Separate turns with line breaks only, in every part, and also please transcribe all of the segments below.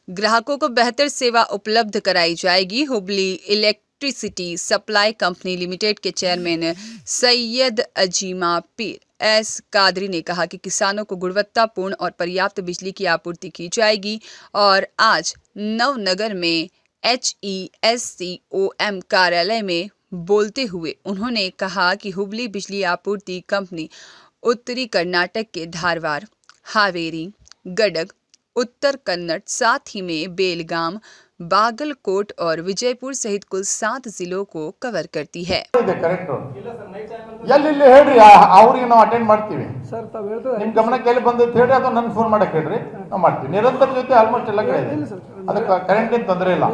ग्राहकों को बेहतर सेवा उपलब्ध कराई जाएगी। Hubli electricity supply company limited के चेयरमैन सैयद अजीमा पीर एस कादरी ने कहा कि किसानों को गुणवत्तापूर्ण और पर्याप्त बिजली की आपूर्ति की जाएगी। और आज नवनगर में HESCOM कार्यालय में बोलते हुए उन्होंने कहा कि हुबली बिजली आपूर्ति कंपनी उत्तरी कर्नाटक के धारवाड़, हावेरी, गडग, उत्तर कन्नड़, साथ ही में बेलगाम, बागलकोट और विजयपुर सहित कुल 7 जिलों को कवर करती है।
ಎಲ್ಲಿ ಹೇಳ್ರಿ ಅವ್ರಿಗೆ ನಾವು ಅಟೆಂಡ್ ಮಾಡ್ತೀವಿ ಸರ್. ತಾವು ಹೇಳ್ತಾರೆ ನಿಮ್ಮ ಗಮನಕ್ಕೆ ಎಲ್ಲಿ ಬಂದೈತೆ ಹೇಳ್ರಿ, ಅದು ನನ್ನ ಫೋನ್ ಮಾಡಕ್ಕೆ ಹೇಳ್ರಿ, ನಾವು ಮಾಡ್ತೀವಿ. ನಿರಂತರ ಜೊತೆ ಆಲ್ಮೋಸ್ಟ್ ಎಲ್ಲ ಕಡೆ ಇದೆ, ಅದಕ್ಕೆ ಕರೆಂಟಿನ ತೊಂದರೆ ಇಲ್ಲ.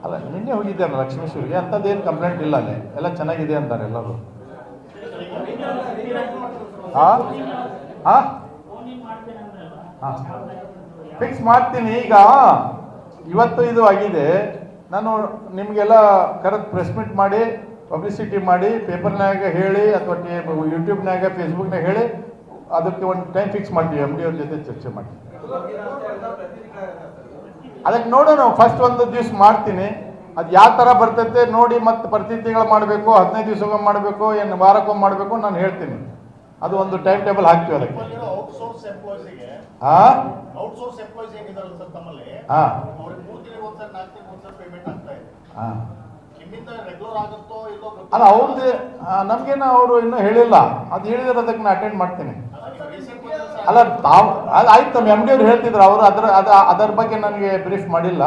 ಅಲ್ಲ ನಿನ್ನೆ ಹೋಗಿದ್ದೆ ಅಲ್ಲ ಲಕ್ಷ್ಮೇಶ್ವರಿಗೆ, ಅಂಥದ್ದೇನು ಕಂಪ್ಲೇಂಟ್ ಇಲ್ಲ, ಅಲ್ಲಿ ಎಲ್ಲ ಚೆನ್ನಾಗಿದೆ ಅಂತಾರೆ ಎಲ್ಲರೂ. ಹಾಂ ಹಾಂ ಹಾಂ ಫಿಕ್ಸ್ ಮಾಡ್ತೀನಿ. ಈಗ ಇವತ್ತು ಇದು ಆಗಿದೆ, ನಾನು ನಿಮಗೆಲ್ಲ ಕರೆಕ್ಟ್ ಪ್ರೆಸ್ ಮೀಟ್ ಮಾಡಿ ಪಬ್ಲಿಸಿಟಿ ಮಾಡಿ ಪೇಪರ್ನಾಗ ಹೇಳಿ ಅಥವಾ ಯೂಟ್ಯೂಬ್ನಾಗ ಫೇಸ್ಬುಕ್ನಾಗ ಹೇಳಿ ಅದಕ್ಕೆ ಒಂದು ಟೈಮ್ ಫಿಕ್ಸ್ ಮಾಡ್ತೀವಿ. MD ಅವ್ರ ಜೊತೆ ಚರ್ಚೆ ಮಾಡ್ತೀವಿ. ಅದಕ್ಕೆ ನೋಡೋಣ, ಫಸ್ಟ್ ಒಂದು ದಿವ್ಸ ಮಾಡ್ತೀನಿ, ಅದು ಯಾವ ಥರ ಬರ್ತೈತೆ ನೋಡಿ, ಮತ್ತೆ ಪ್ರತಿ ತಿಂಗಳು ಮಾಡಬೇಕು, 15 ದಿವಸಕ್ಕೊಮ್ಮೆ ಮಾಡಬೇಕು, ಏನು ವಾರಕ್ಕೊಮ್ಮೆ ಮಾಡಬೇಕು, ನಾನು ಹೇಳ್ತೀನಿ. ಅದು ಒಂದು ಟೈಮ್ ಟೇಬಲ್ ಹಾಕ್ತೀವಿ ಅದಕ್ಕೆ. ಹಾಂ ಹಾಂ ಅಲ್ಲ ಅವ್ರದ್ದು ನಮ್ಗೇನು ಅವರು ಇನ್ನೂ ಹೇಳಿಲ್ಲ, ಅದು ಹೇಳಿದ್ರೆ ಅದಕ್ಕೆ ನಾನು ಅಟೆಂಡ್ ಮಾಡ್ತೀನಿ. ಅಲ್ಲ ತಾವು ಅದು ಆಯ್ತು, ನಮ್ಮ MD ಅವ್ರು ಹೇಳ್ತಿದ್ರು, ಅವರು ಅದರ ಬಗ್ಗೆ ನನಗೆ ಬ್ರೀಫ್ ಮಾಡಿಲ್ಲ,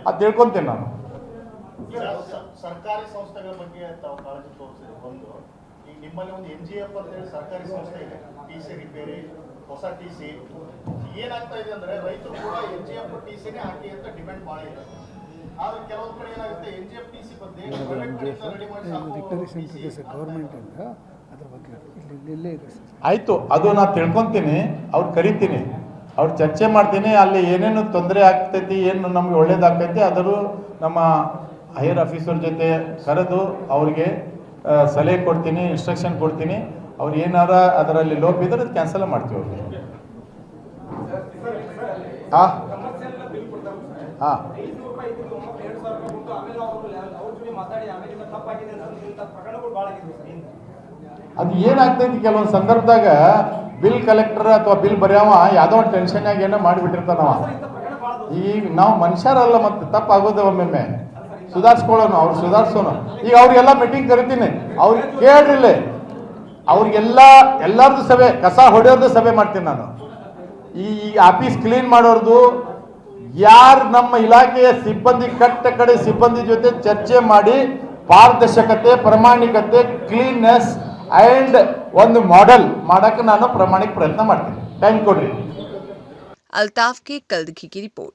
ಅದು ತಿಳ್ಕೊತೀನಿ ನಾನು.
ಸರ್ಕಾರಿ ಸಂಸ್ಥೆಗಳ ಬಗ್ಗೆ ತಾವು ಕಾಳಜಿ ತೋರಿಸಿದ್ರು. ಒಂದು ಈಗ ನಿಮ್ಮಲ್ಲಿ ಒಂದು NGF ಅಂತ ಹೇಳಿ ಸರ್ಕಾರಿ ಸಂಸ್ಥೆ ಇದೆ, TC ರಿಪೇರಿ, ಹೊಸ TC. ಏನಾಗ್ತಾ ಇದೆ ಅಂದ್ರೆ ರೈತರು ಕೂಡ NGF TCನೇ ಹಾಕಿ ಅಂತ ಡಿಮ್ಯಾಂಡ್ ಮಾಡಿದ್ದಾರೆ. ಆದ್ರೆ ಕೆಲವೊಂದು ಕಡೆ ಏನಾಗುತ್ತೆ, NGF TC ಬದಲು
ಗೌರ್ಮೆಂಟ್ ಅಂತ ಅದ್ರ ಬಗ್ಗೆ ಇಲ್ಲೇ ಇದೆ ಸರ್.
ಆಯಿತು, ಅದು ನಾನು ತಿಳ್ಕೊತೀನಿ, ಅವ್ರು ಕರಿತೀನಿ, ಅವ್ರು ಚರ್ಚೆ ಮಾಡ್ತೀನಿ. ಅಲ್ಲಿ ಏನೇನು ತೊಂದರೆ ಆಗ್ತೈತಿ, ಏನು ನಮ್ಗೆ ಒಳ್ಳೇದಾಗ್ತೈತಿ, ಅದರೂ ನಮ್ಮ ಹೈಯರ್ ಆಫೀಸರ್ ಜೊತೆ ಕರೆದು ಅವ್ರಿಗೆ ಸಲಹೆ ಕೊಡ್ತೀನಿ, ಇನ್ಸ್ಟ್ರಕ್ಷನ್ ಕೊಡ್ತೀನಿ. ಅವ್ರು ಏನಾರ ಅದರಲ್ಲಿ ಲೋಪ ಇದ್ರೆ ಅದು ಕ್ಯಾನ್ಸಲ್ ಮಾಡ್ತೀವಿ ಅವ್ರಿಗೆ. ಹಾಂ ಹಾಂ ಅದು ಏನಾಗ್ತೈತಿ, ಕೆಲವೊಂದು ಸಂದರ್ಭದಾಗ ಬಿಲ್ ಕಲೆಕ್ಟರ್ ಅಥವಾ ಬಿಲ್ ಬರೆಯವ ಯಾವುದೋ ಒಂದು ಟೆನ್ಷನ್ನಾಗ ಏನೋ ಮಾಡಿಬಿಟ್ಟಿರ್ತಾನವ. ಈಗ ನಾವು ಮನುಷ್ಯರಲ್ಲ, ಮತ್ತೆ ತಪ್ಪಾಗೋದು ಒಮ್ಮೊಮ್ಮೆ, ಸುಧಾರಿಸ್ಕೊಳ್ಳೋಣ, ಅವ್ರು ಸುಧಾರಿಸೋಣ. ಈಗ ಅವ್ರಿಗೆಲ್ಲ ಮೀಟಿಂಗ್ ಕರಿತೀನಿ, ಅವ್ರಿಗೆ ಕೇಳ್ರಿಲ್ಲ, ಎಲ್ಲರದ್ದು ಸಭೆ, ಕಸ ಹೊಡೆಯೋದು ಸಭೆ ಮಾಡ್ತೀನಿ ನಾನು. ಈ ಆಫೀಸ್ ಕ್ಲೀನ್ ಮಾಡೋರ್ದು ಯಾರು ನಮ್ಮ ಇಲಾಖೆಯ ಸಿಬ್ಬಂದಿ ಕಡೆ ಸಿಬ್ಬಂದಿ ಜೊತೆ ಚರ್ಚೆ ಮಾಡಿ ಪಾರದರ್ಶಕತೆ, ಪ್ರಾಮಾಣಿಕತೆ, ಕ್ಲೀನ್ನೆಸ್ ಆ್ಯಂಡ್ ಒಂದು ಮಾಡೆಲ್ ಮಾಡೋಕ್ಕೆ ನಾನು ಪ್ರಾಮಾಣಿಕ ಪ್ರಯತ್ನ ಮಾಡ್ತೀನಿ. ಟೈಮ್ ಕೊಡ್ರಿ.
अल्ताफ के कल्दगी की रिपोर्ट।